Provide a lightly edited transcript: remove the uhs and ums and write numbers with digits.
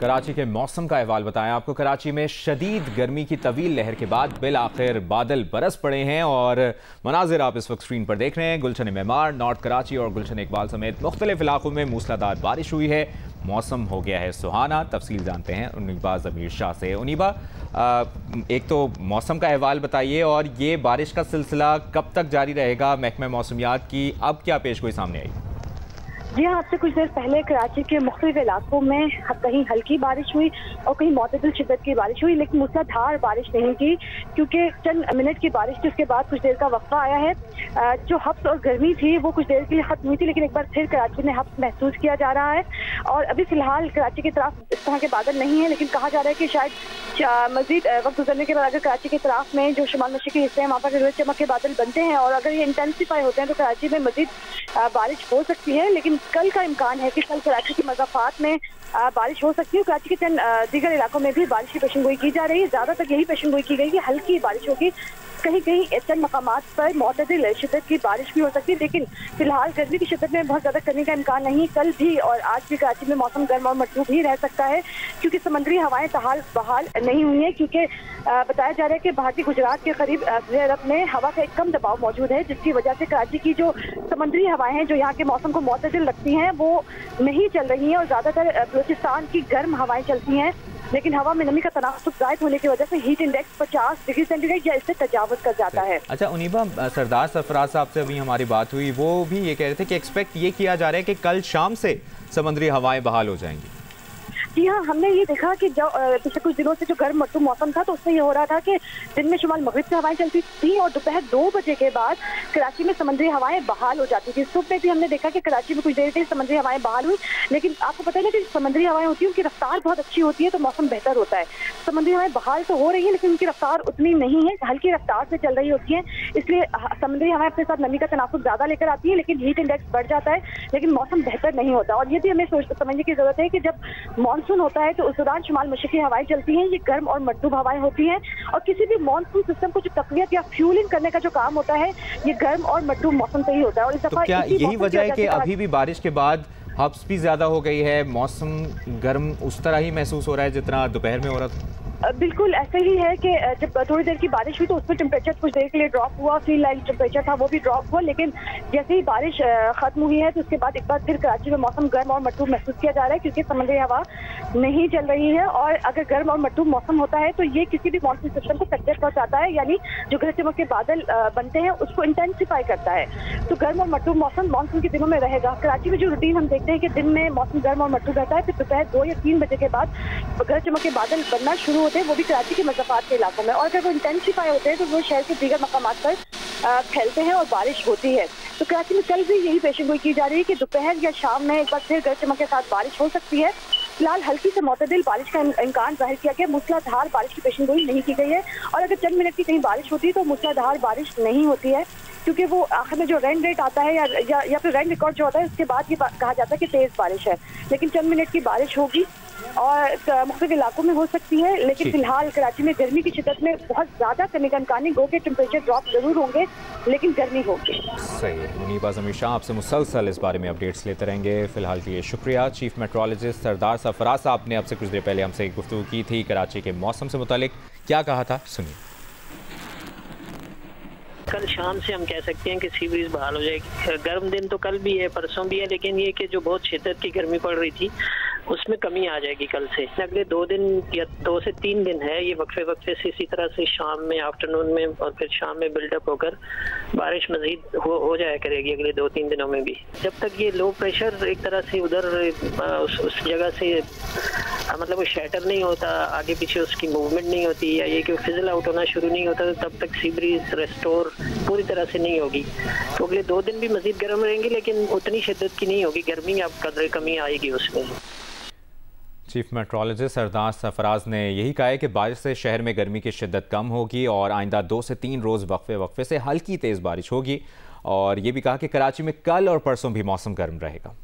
कराची के मौसम का अहवाल बताएं आपको। कराची में शदीद गर्मी की तवील लहर के बाद बिल आखिर बादल बरस पड़े हैं और मनाजिर आप इस वक्त स्क्रीन पर देख रहे हैं। गुलशन मेमार, नॉर्थ कराची और गुलशन इकबाल समेत मुख्तलिफ इलाकों में मूसलाधार बारिश हुई है। मौसम हो गया है सुहाना। तफसील जानते हैं उनीबा ज़मीर शाह से। उनीबा, एक तो मौसम का अहवाल बताइए और ये बारिश का सिलसिला कब तक जारी रहेगा? महकमा मौसमियात की अब क्या पेशगोई सामने आई? जी हाँ, आपसे कुछ देर पहले कराची के मुख्तलिफ इलाकों में कहीं हल्की बारिश हुई और कहीं मुतदिल शिद्दत की बारिश हुई, लेकिन मूसलाधार बारिश नहीं की, क्योंकि चंद मिनट की बारिश थी। उसके बाद कुछ देर का वक्फा आया है। जो हब्स और गर्मी थी वो कुछ देर के लिए खत्म हुई थी, लेकिन एक बार फिर कराची में हब्स महसूस किया जा रहा है। और अभी फिलहाल कराची की तरफ इस तरह के बादल नहीं है, लेकिन कहा जा रहा है कि शायद मजीद वक्त गुजरने के बाद अगर कराची की तरफ में जो शुमाल मशरक़ी हिस्से हैं वहाँ पर गरज चमक के बादल बनते हैं और अगर ये इंटेंसिफाई होते हैं तो कराची में मजीद बारिश हो सकती है। लेकिन कल का इम्कान है कि कल कराची के मज़ाफ़ात में बारिश हो सकती है। कराची के चंद दीगर इलाकों में भी बारिश की पेशेंगोई की जा रही है। ज़्यादातर यही पेशेंगोई की गई कि हल्की बारिश होगी, कहीं कहीं चंद मकामात पर मुतदिल शिद्दत की बारिश भी हो सकती है। लेकिन फिलहाल गर्मी की शिद्दत में बहुत ज़्यादा करने का इम्कान नहीं। कल भी और आज भी कराची में मौसम गर्म और मरतूब ही रह सकता है, क्योंकि समुद्री हवाएं ताहाल बहाल नहीं हुई हैं। क्योंकि बताया जा रहा है कि भारतीय गुजरात के करीब अरब में हवा का एक कम दबाव मौजूद है, जिसकी वजह से कराची की जो समुद्री हवाएं हैं जो यहाँ के मौसम को मुतदिल रखती हैं वो नहीं चल रही हैं और ज़्यादातर बलूचिस्तान की गर्म हवाएं चलती हैं। लेकिन हवा में नमी का तनासुब ज़ायद होने की वजह से हीट इंडेक्स 50 डिग्री सेंटीग्रेड या इससे तजावुज़ कर जाता है। अच्छा उनीबा, सरदार सरफराज साहब से अभी हमारी बात हुई, वो भी ये कह रहे थे कि एक्सपेक्ट ये किया जा रहा है कि कल शाम से समुद्री हवाएं बहाल हो जाएंगी। जी हाँ, हमने ये देखा कि जब पिछले कुछ दिनों से जो गर्म मरतूब मौसम था तो उसमें ये हो रहा था कि दिन में शुमाल मगरिब से हवाएं चलती थी और दोपहर 2 बजे के बाद कराची में समुद्री हवाएं बहाल हो जाती थी। सुबह भी हमने देखा कि कराची में कुछ देर के लिए समुद्री हवाएं बहाल हुई, लेकिन आपको पता है ना कि समुद्री हवाएं होती हैं उनकी रफ्तार बहुत अच्छी होती है तो मौसम बेहतर होता है। समुद्री हवाएं बहाल तो हो रही है लेकिन उनकी रफ्तार उतनी नहीं है, हल्की रफ्तार से चल रही होती है, इसलिए समुद्री हवाएं अपने साथ नमी का तनासुब ज़्यादा लेकर आती है, लेकिन हीट इंडेक्स बढ़ जाता है, लेकिन मौसम बेहतर नहीं होता। और ये भी हमें समझने की जरूरत है कि जब मानसून होता है तो उस दौरान शुमाल मशरक़ी हवाएं चलती हैं, ये गर्म और मरतूब हवाएं होती हैं और किसी भी मानसून सिस्टम को जो तकवियत या फ्यूलिंग करने का जो काम होता है ये गर्म और मरतूब मौसम से ही होता है। और इस दफा तो क्या यही वजह है कि अभी भी बारिश के बाद हब्स भी ज्यादा हो गई है, मौसम गर्म उस तरह ही महसूस हो रहा है जितना दोपहर में हो रहा था? बिल्कुल ऐसा ही है कि जब थोड़ी देर की बारिश हुई तो उसमें टेम्परेचर कुछ देर के लिए ड्रॉप हुआ, फील लाइक टेम्परेचर था वो भी ड्रॉप हुआ, लेकिन जैसे ही बारिश खत्म हुई है तो उसके बाद एक बार फिर कराची में मौसम गर्म और मरतूब महसूस किया जा रहा है, क्योंकि समुद्री हवा नहीं चल रही है। और अगर गर्म और मरतूब मौसम होता है तो ये किसी भी मॉनसून सिस्टम को तकलीफ पहुंचाता है, यानी जो गरज चमक के बादल बनते हैं उसको इंटेंसिफाई करता है। तो गर्म और मरतूब मौसम मानसून के दिनों में रहेगा। कराची में जो रूटीन हम देखते हैं कि दिन में मौसम गर्म और मरतूब रहता है, फिर दोपहर 2 या 3 बजे के बाद गरज चमक के बादल बनना शुरू होते हैं, वो भी कराची के मज़ाफ़ात के इलाकों में। और अगर वो इंटेंसिफाई होते हैं तो वो शहर के दीगर मकामात पर फैलते हैं और बारिश होती है। तो कराची में कल भी यही पेशेंगोई की जा रही है कि दोपहर या शाम में एक बार फिर गरज चमक के साथ बारिश हो सकती है। फिलहाल हल्की से मुतदिल बारिश का इम्कान जाहिर किया गया, मूसलाधार बारिश की पेशेंगोई नहीं की गई है। और अगर चंद मिनट की कहीं बारिश होती है तो मूसलाधार बारिश नहीं होती है, क्योंकि वो आखिर में जो रेन रेट आता है या फिर रेन रिकॉर्ड जो होता है उसके बाद ये कहा जाता है कि तेज़ बारिश है। लेकिन चंद मिनट की बारिश होगी और मुख्तलिफ इलाकों में हो सकती है। लेकिन फिलहाल कराची में गर्मी की शिद्दत में बहुत ज़्यादा कमी का इम्कान नहीं, गो के टेम्परेचर ड्रॉप जरूर होंगे लेकिन गर्मी होगी। सही है। मुनीबा ज़मीर शाह आपसे मुसलसल इस बारे में अपडेट्स लेते रहेंगे। फिलहाल के लिए शुक्रिया। चीफ मेट्रोलॉजिस्ट सरदार सरफराज साहब ने आपसे कुछ देर पहले हमसे गुफ्तगू की थी कराची के मौसम से मुतालिक। क्या कहा था सुनिए। कल शाम से हम कह सकते हैं कि सी ब्रीज बहाल हो जाएगी। गर्म दिन तो कल भी है, परसों भी है, लेकिन ये कि जो बहुत शिद्दत की गर्मी पड़ रही थी उसमें कमी आ जाएगी कल से। अगले 2 दिन या 2 से 3 दिन है, ये वक्फे वक्फे से इसी तरह से शाम में, आफ्टरनून में और फिर शाम में बिल्डअप होकर बारिश मजीद हो जाया करेगी अगले 2-3 दिनों में भी। जब तक ये लो प्रेशर एक तरह से उधर उस जगह से मतलब वो शैटर नहीं होता, आगे पीछे उसकी मूवमेंट नहीं होती या ये कि फिजल आउट होना शुरू नहीं होता, तो तब तक सी ब्रीज रेस्टोर पूरी तरह से नहीं होगी। तो अगले 2 दिन भी मजीद गर्म रहेंगी, लेकिन उतनी शिद्दत की नहीं होगी गर्मी, अब कदर कमी आएगी उसमें। चीफ मेट्रोलॉजिस्ट सरदार सरफराज ने यही कहा है कि बारिश से शहर में गर्मी की शिद्दत कम होगी और आइंदा 2 से 3 रोज़ वक्फे वक्फे से हल्की तेज़ बारिश होगी। और ये भी कहा कि कराची में कल और परसों भी मौसम गर्म रहेगा।